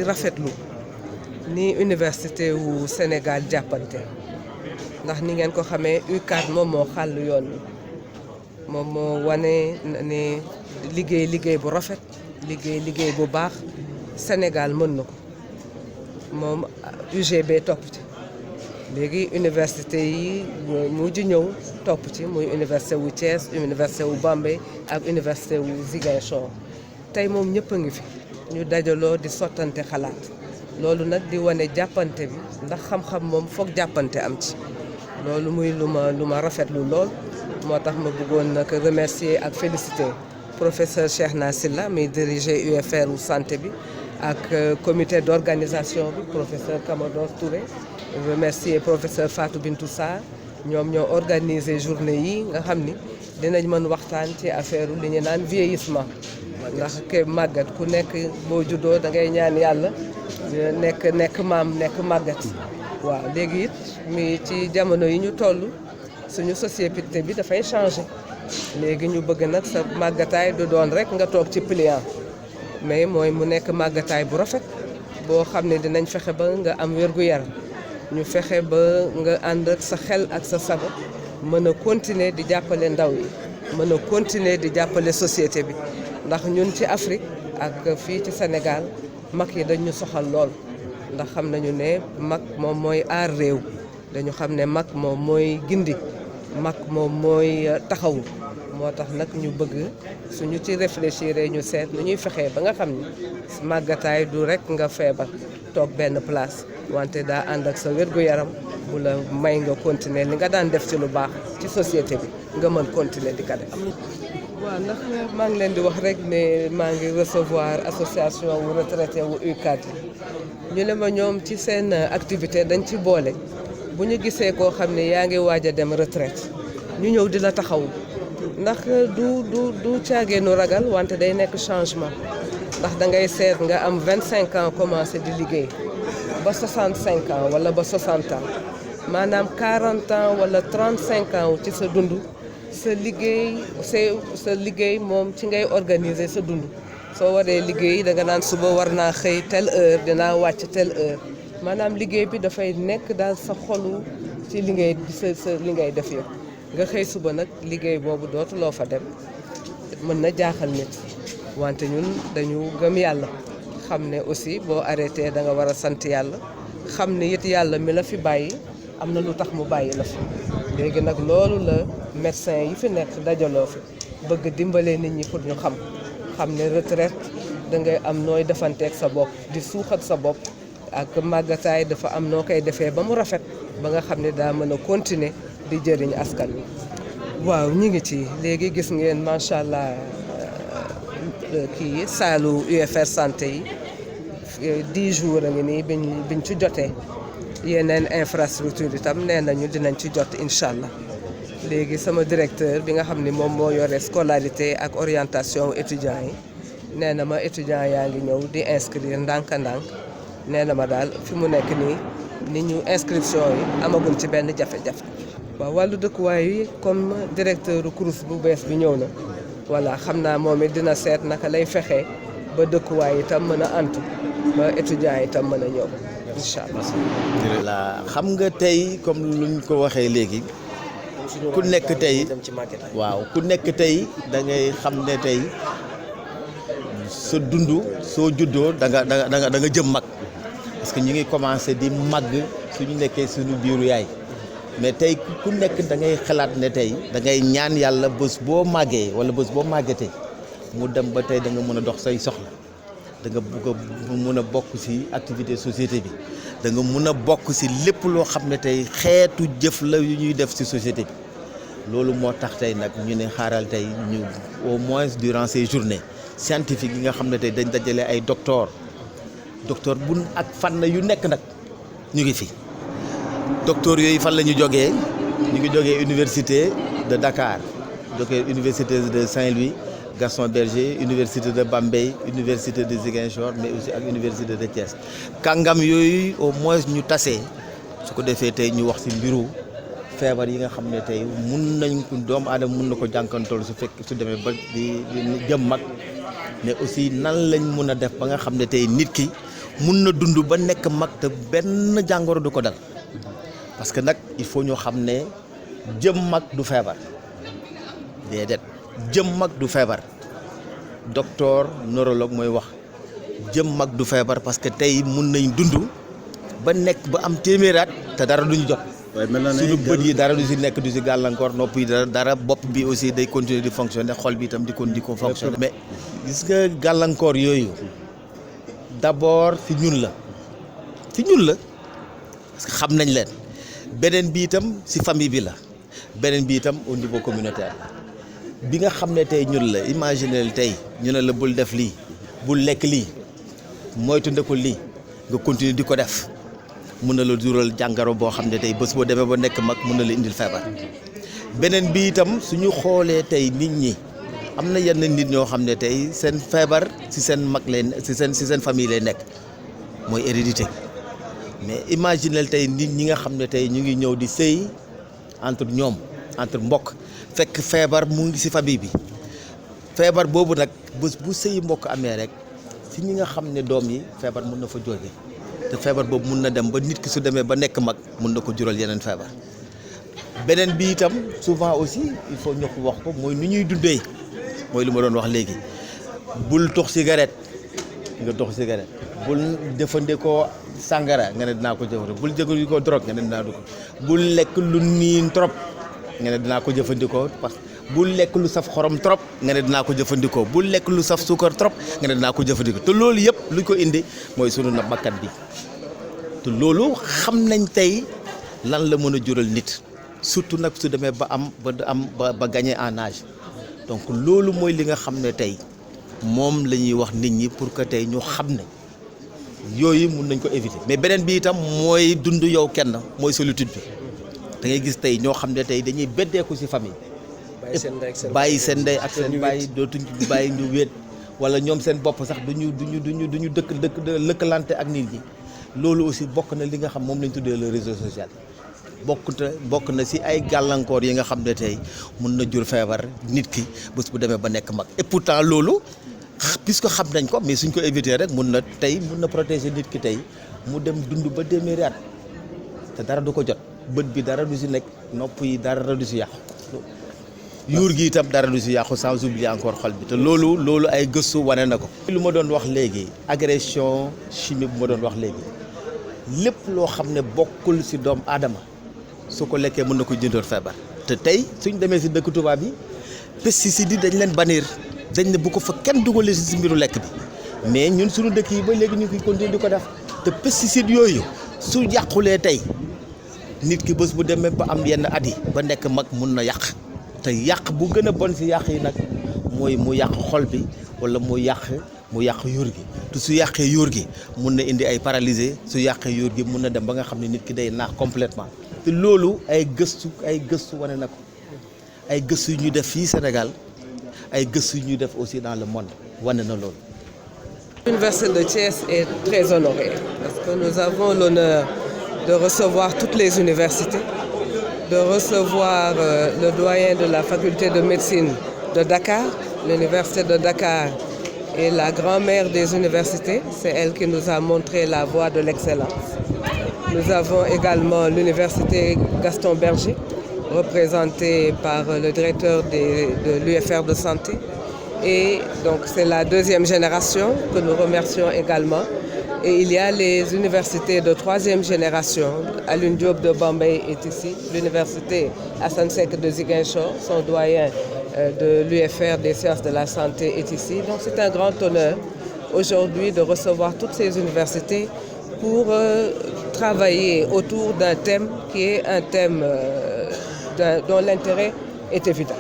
rafetlu ni université wu Sénégal jàppante ndax ni ngeen ko xamee UCAD moom moo xàll yoon wi moom moo wane ne liggéey bu rafet liggéey bu baax Sénégal mën na ko moom UGB topp ci léegi université yi mujj ñëw topp ci muy université wu Thiès université wu Bambey ak université wu Ziguinchor tey moom ñëpp a ngi fi ñu dajaloo di sottante xalaat loolu nag di wane jàppante bi ndax xam-xam moom foog jàppante am ci loolu muy lu ma rafetlu lool moo tax ma bëggoon nag remercier ak féliciter professeur Cheikhna Sylla muy diriger UFR wu santé bi ak comité d'organisation bi professeur Kamador Touré remercier professeur Fatou Bintou Sarr ñoom ñoo organiser journée yi nga xam ni dinañ mën waxtaan ci affaire li ñu naan vieillissement ndax ke màggat ku nekk boo juddoo da ngay ñaan yàlla nekk maam nekk màggat waaw léegi it mi ci jamono yi ñu toll suñu société bi dafay changer léegi ñu bëgg nag sa màggataay du doon rek nga toog ci pliant mais mooy mu nekk màggataay bu rafet boo xam ne dinañ fexe ba nga am wér-gu-yaram ñu fexe ba nga ànd ak sa xel ak sa sago mën a continuer di jàppale ndaw yi mën a continuer di jàppale société bi ndax ñun ci Afrique ak fii ci Sénégal mag yi dañu soxal lool ndax xam nañu ne mag moom mooy aar réew dañu xam ne mag moom mooy gindi mag moom mooy taxawu moo tax nag ñu bëgg suñu ci réfléchir ñu seet nu ñuy fexee ba nga xam ne màggataay du rek nga feebar toog benn place wante daa ànd ak sa wér-gu-yaram bu la may nga continuer li nga daan def ci lu baax ci société bi nga mën continuer di ko def. waaw ndax maa ngi leen di wax rek ne maa ngi recevoir association wu retraité wu UCAD ñu ne ma ñoom ci seen activité dañ ci boole bu ñu gisee koo xam ne yaa ngi waaj a dem retraite ñu ñëw di la taxaw ndax du caageenu ragal wante day nekk changement ndax da ngay seet nga am 25 ans commencé di liggéey ba 65 ans wala ba 60 ans maanaam 40 ans wala 35 ans ci sa dund sa liggéey moom ci ngay organiser sa dund soo waree liggéey da nga naan suba war naa xëy telle heure dinaa wàcc telle heure maanaam liggéey bi dafay nekk daal sa xolu ci li ngay def yëpp nga xëy suba nag liggéey boobu dootuloo fa dem mën na jaaxal nit wante ñun dañu gëm yàlla xam ne aussi boo arrêté da nga war a sant yàlla xam ne it yàlla mi la fi bàyyi am na lu tax mu bàyyi la fi léegi nag loolu la médecin yi fi nekk dajaloo fi bëgg dimbale nit ñi pour ñu xam ne retraite da ngay am nooy defanteeg sa bopp di suuxat sa bopp ak màggataay dafa am noo koy defee ba mu rafet ba nga xam ne daa mën a continuer di jëriñ askan wi. waaw ñi ngi ci léegi gis ngeen macha allah kii saalu UFR santé yi 10 jours a ngi nii biñ ci jotee yeneen infrastructure itam nee nañu dinañ ci jot incha allah léegi sama directeur bi nga xam ni moom moo yore scolarité ak orientation étudiants yi nee na ma étudiants yaa ngi ñëw di inscrire ndànk-ndànk nee na ma daal fi mu nekk nii ni ñu inscription yi amaguñ ci benn jafe-jafe. waaw wàllu dëkkuwaay yi comme directeur CROUS bu bees bi ñëw na voilà xam naa moom it dina seet naka lay fexe ba dëkkuwaay itam mën a antu ba étudiants itam mën a ñëw incha allah. xam nga tey comme luñ ko waxee léegi ku nekk tey waaw ku nekk tey da ngay xam ne tey sa dund soo juddoo da nga jëm mag parce que ñu ngi commencé di màgg suñu nekkee suñu biiru yaay. mais tey ku nekk da ngay xalaat ne tey da ngay ñaan yàlla bés boo màggee wala bés boo màggatee mu dem ba tey da nga mën a dox say soxla da nga bëgg a mën a bokk ci activité société bi da nga mën a bokk ci lépp loo xam ne tey xeetu jëf la yu ñuy def ci société bi loolu moo tax tey nag ñu ne xaaral tey ñu au moins durant ces journées scientifiques yi nga xam ne tey dañ dajale ay docteur bu ak fànn yu nekk nag ñu ngi fi. docteur yooyu fan la ñu jógee ñu ngi jógee université de Dakar jógee université de Saint-Louis Gaston Berger université de Bambey université de Ziguinchor mais aussi ak université de Thiès kàngam yooyu au moins ñu tasee su ko defee tey ñu wax ci mbiru feebar yi nga xam ne tey mun nañ ko doomu aadama mun na ko jànkantool su demee ba di jëm mag mais aussi nan lañ mun a def ba nga xam ne tey nit ki mun na dund ba nekk mag te benn jàngoro du ko dal parce que nag il faut ñu xam ne jëm mag du feebar déedéet jëm mag du feebar docteur neurologue mooy wax jëm mag du feebar parce que tey mun nañ dund ba nekk ba am téeméeraat te dara duñu jot suñu bët yi dara du si nekk du si gàllankoor nopp yi dara bopp bi aussi day continuer di fonctionner xol bi itam di ko fonctionner mais gis nga gàllankoor yooyu d'abord ci ñun la parce que xam nañ leen beneen bi itam ci famille bi la beneen bi itam au niveau communautaire bi nga xam ne tey ñun la imaginer tey ñu ne la bul def lii bul lekk lii moytu ndekul lii nga continuer di ko def mun na la jural jàngaro boo xam ne tey bés boo demee ba nekk mag mun na la indil feebar beneen bi itam suñu xoolee tey nit ñi am na yenn nit ñoo xam ne tey seen feebar ci seen mag lay ci seen famille lay nekk mooy hérédité mais imaginel tey nit ñi nga xam ne tey ñu ngi ñëw di sëy entre ñoom entre mbokk fekk feebar mu ngi ci famille bi feebar boobu nag bés bu sëyi mbokk amee rek ci ñi nga xam ne doom yi feebar mun na fa jóge te feebar boobu mun na dem ba nit ki su demee ba nekk mag mun na ko jural yeneen feebar beneen bi itam souvent aussi il faut ñu wax ko mooy nu ñuy dundee mooy lu ma doon wax léegi bul tux cigarette nga tux cigarette bul jëfandikoo sàngara nga ne dinaa ko jëfandikoo bul jëfandikoo drogue nga ne dinaa ko bul lekk lu niin trop nga ne dinaa ko jëfandikoo parce que bul lekk lu saf xorom trop nga ne dinaa ko jëfandikoo bul lekk lu saf suukar trop nga ne dinaa ko jëfandikoo te loolu yëpp lu ko indi mooy sunu na bakkat bi te loolu xam nañ tey lan la mën a jural nit surtout nag su demee ba gagné en âge donc loolu mooy li nga xam ne tey moom la ñuy wax nit ñi pour que tey ñu xam ne yooyu mun nañ ko éviter mais beneen bi itam mooy dund yow kenn mooy solitude bi da ngay gis tey ñoo xam ne tey dañuy beddeeku ci famille bàyyi seen ndey ak seen bàyyi dootuñ bàyyi ñu wéet wala ñoom seen bopp sax duñu lëkkalante ak nit ñi loolu aussi bokk na li nga xam moom lañ tuddee le réseau social bokk na ci ay gàllankoor yi nga xam ne tey mun na jur feebar nit ki bés bu demee ba nekk mag et pourtant loolu puisque xam nañ ko mais suñ ko éviter rek mun na protéger nit ki tey mu dem dund ba téeméeri at te dara du ko jot bët bi dara du ci nekk nopp yi dara du ci yàqu yuur gi itam dara du ci yàqu sans oublier encore xol bi te loolu ay gëstu wane na ko. lu ma doon wax léegi agression chimique bu ma doon wax léegi lépp loo xam ne bokkul ci doomu aadama su ko lekkee mën na ko jëndoon feebar te tey suñ demee ci dëkk tubaab yi pesticides yi dañ leen bannir dañ ne bu ko fa kenn dugalee ci mbiru lekk bi mais ñun suñu dëkk yi ba léegi ñu ngi continuer di ko def te pesticides yooyu su yàqulee tey nit ki bés bu demee ba am yenn at yi ba nekk mag mun na yàq te yàq bu gën a bon ci yàq yi nag mooy mu yàq xol bi walla mu yàq yuur gi te su yàqee yuur gi mun na indi ay paralysé su yàqee yuur gi mun na dem ba nga xam ne nit ki day naax complètement te loolu ay gëstu wane na ko ay gëstu yu ñu def fii Sénégal ay gëstu yu ñu def aussi dans le monde wane na loolu. L'Université de Thiès est très honorée parce que nous avons l'honneur de recevoir toutes les universités, de recevoir le doyen de la faculté de médecine de Dakar. L'université de Dakar est la grand-mère des universités, c'est elle qui nous a montré la voie de l'excellence. Nous avons également l'université Gaston Berger, représentée par le directeur de l'UFR de santé. Et donc c'est la deuxième génération que nous remercions également. Et il y a les universités de troisième génération. Alioune Diop de Bambey est ici, l'université Assane Seck de Ziguinchor, son doyen de l'UFR des sciences de la santé est ici. Donc c'est un grand honneur aujourd'hui de recevoir toutes ces universités pour travailler autour d'un thème qui est un thème dont l'intérêt est évident.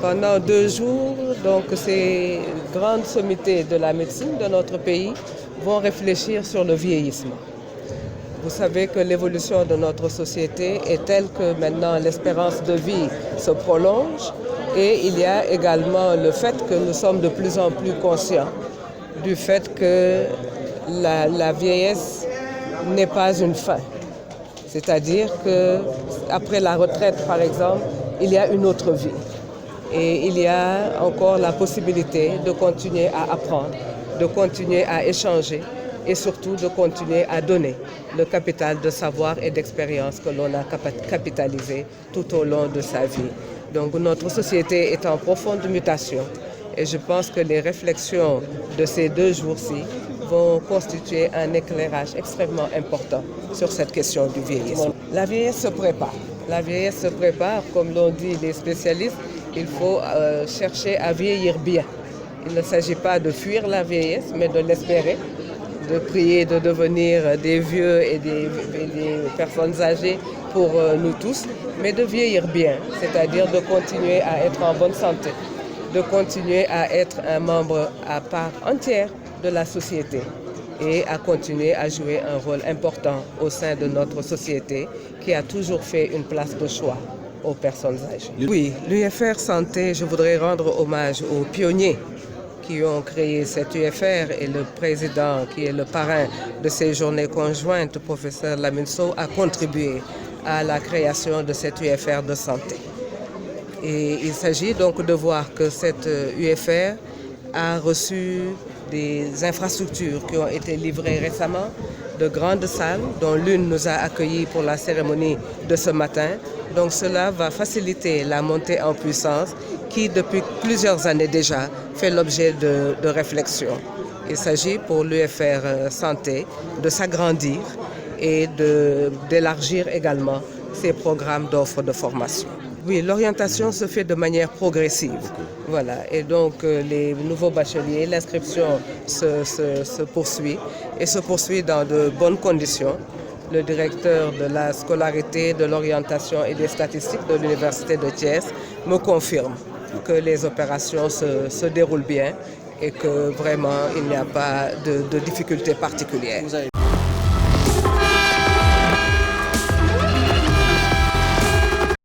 Pendant 2 jours, donc, ces grandes sommités de la médecine de notre pays vont réfléchir sur le vieillissement. Vous savez que l'évolution de notre société est telle que maintenant l'espérance de vie se prolonge et il y a également le fait que nous sommes de plus en plus conscients du fait que la vieillesse n'est pas une fin. C'est-à-dire qu'après la retraite, par exemple, il y a une autre vie. Et il y a encore la possibilité de continuer à apprendre, de continuer à échanger, et surtout de continuer à donner le capital de savoir et d'expérience que l'on a capitalisé tout au long de sa vie. Donc notre société est en profonde mutation et je pense que les réflexions de ces 2 jours-ci vont constituer un éclairage extrêmement important sur cette question du vieillissement. La vieillesse se prépare. La vieillesse se prépare, comme l'ont dit les spécialistes, il faut chercher à vieillir bien. Il ne s'agit pas de fuir la vieillesse, mais de l'espérer, de prier de devenir des vieux et des personnes âgées pour nous tous, mais de vieillir bien, c'est-à-dire de continuer à être en bonne santé, de continuer à être un membre à part entière de la société et à continuer à jouer un rôle important au sein de notre société qui a toujours fait une place de choix aux personnes âgées. Oui, l'UFR Santé, je voudrais rendre hommage aux pionniers qui ont créé cette UFR et le président qui est le parrain de ces journées conjointes, le professeur Lamine Sow, a contribué à la création de cette UFR de santé. Et il s'agit donc de voir que cette UFR a reçu des infrastructures qui ont été livrées récemment, de grandes salles, dont l'une nous a accueillis pour la cérémonie de ce matin. Donc cela va faciliter la montée en puissance qui, depuis plusieurs années déjà, fait l'objet de réflexions. Il s'agit pour l'UFR Santé de s'agrandir et d'élargir également ses programmes d'offres de formation. Oui, l'orientation se fait de manière progressive. Voilà. Et donc les nouveaux bacheliers, l'inscription se poursuit et se poursuit dans de bonnes conditions. Le directeur de la scolarité, de l'orientation et des statistiques de l'Université de Thiès me confirme que les opérations se déroulent bien et que vraiment il n'y a pas de difficultés particulières.